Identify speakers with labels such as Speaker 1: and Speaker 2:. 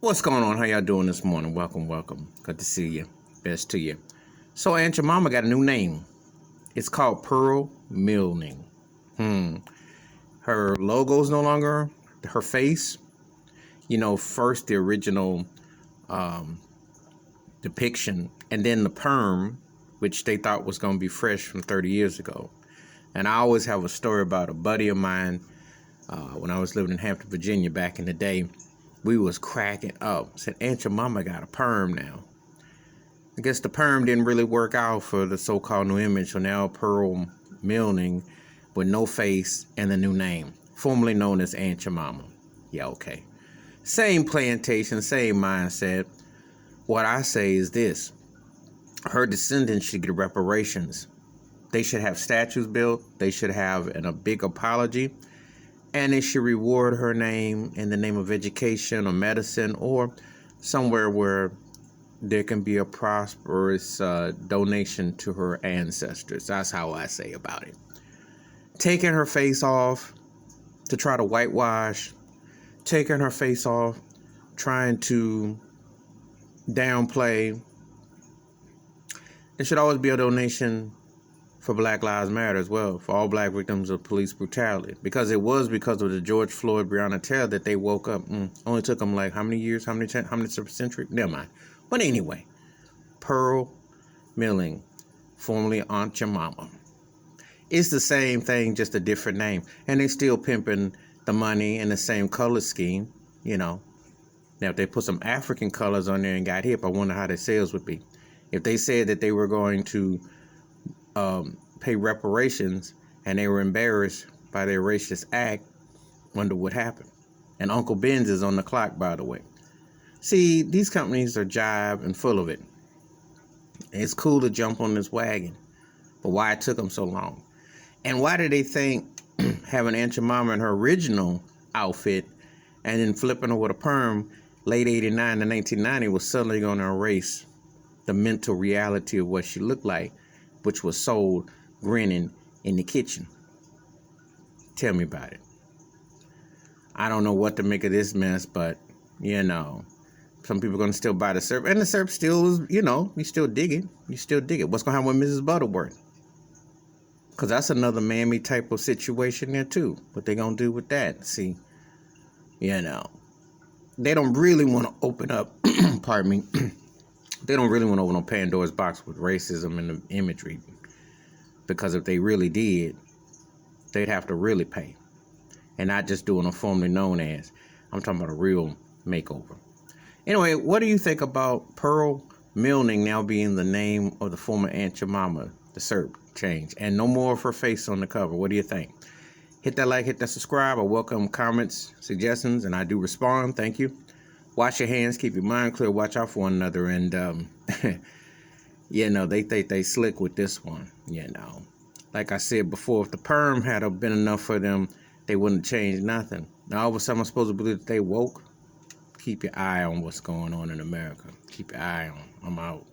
Speaker 1: What's going on? How y'all doing this morning? Welcome. Good to see you. Best to you. So Aunt Jemima got a new name. It's called Pearl Milning. Her logo's no longer her face. First the original depiction, and then the perm, which they thought was going to be fresh from 30 years ago. And I always have a story about a buddy of mine when I was living in Hampton, Virginia back in the day. We was cracking up. Said, Aunt Jemima got a perm now. I guess the perm didn't really work out for the so-called new image, so now Pearl Milning with no face and the new name, formerly known as Aunt Jemima. Yeah, okay. Same plantation, same mindset. What I say is this. Her descendants should get reparations. They should have statues built. They should have a big apology. And they should reward her name in the name of education or medicine or somewhere where there can be a prosperous donation to her ancestors. That's how I say about it. Taking her face off to try to whitewash, taking her face off, trying to downplay. There should always be a donation for Black Lives Matter as well, for all black victims of police brutality. Because it was because of the George Floyd, Breonna Taylor that they woke up. Only took them like how many years, how many centuries? Never mind. But anyway, Pearl Milling, formerly Aunt Jemima. It's the same thing, just a different name. And they still pimping the money in the same color scheme, Now, if they put some African colors on there and got hip, I wonder how their sales would be. If they said that they were going to pay reparations and they were embarrassed by their racist act, wonder what happened. And Uncle Ben's is on the clock, by the way. See, these companies are jive and full of it. It's cool to jump on this wagon, but why it took them so long? And why did they think having Aunt Jemima in her original outfit and then flipping her with a perm late 89 to 1990 was suddenly going to erase the mental reality of what she looked like, which was sold grinning in the kitchen? Tell me about it. I don't know what to make of this mess, but, some people are going to still buy the syrup. And the syrup still is, you still dig it. You still dig it. What's going to happen with Mrs. Butterworth? Because that's another mammy type of situation there, too. What they going to do with that? See, they don't really want to open up, pardon me, they don't really want to open up Pandora's box with racism and the imagery. Because if they really did, they'd have to really pay. And not just doing a formerly known as. I'm talking about a real makeover. Anyway, what do you think about Pearl Milning now being the name of the former Aunt Jemima, the syrup change, and no more of her face on the cover? What do you think? Hit that like, hit that subscribe. I welcome comments, suggestions, and I do respond. Thank you. Wash your hands, keep your mind clear, watch out for one another, and they think they slick with this one. Like I said before, if the perm had been enough for them, they wouldn't change nothing. Now all of a sudden I'm supposed to believe that they woke. Keep your eye on what's going on in America. Keep your eye on. I'm out.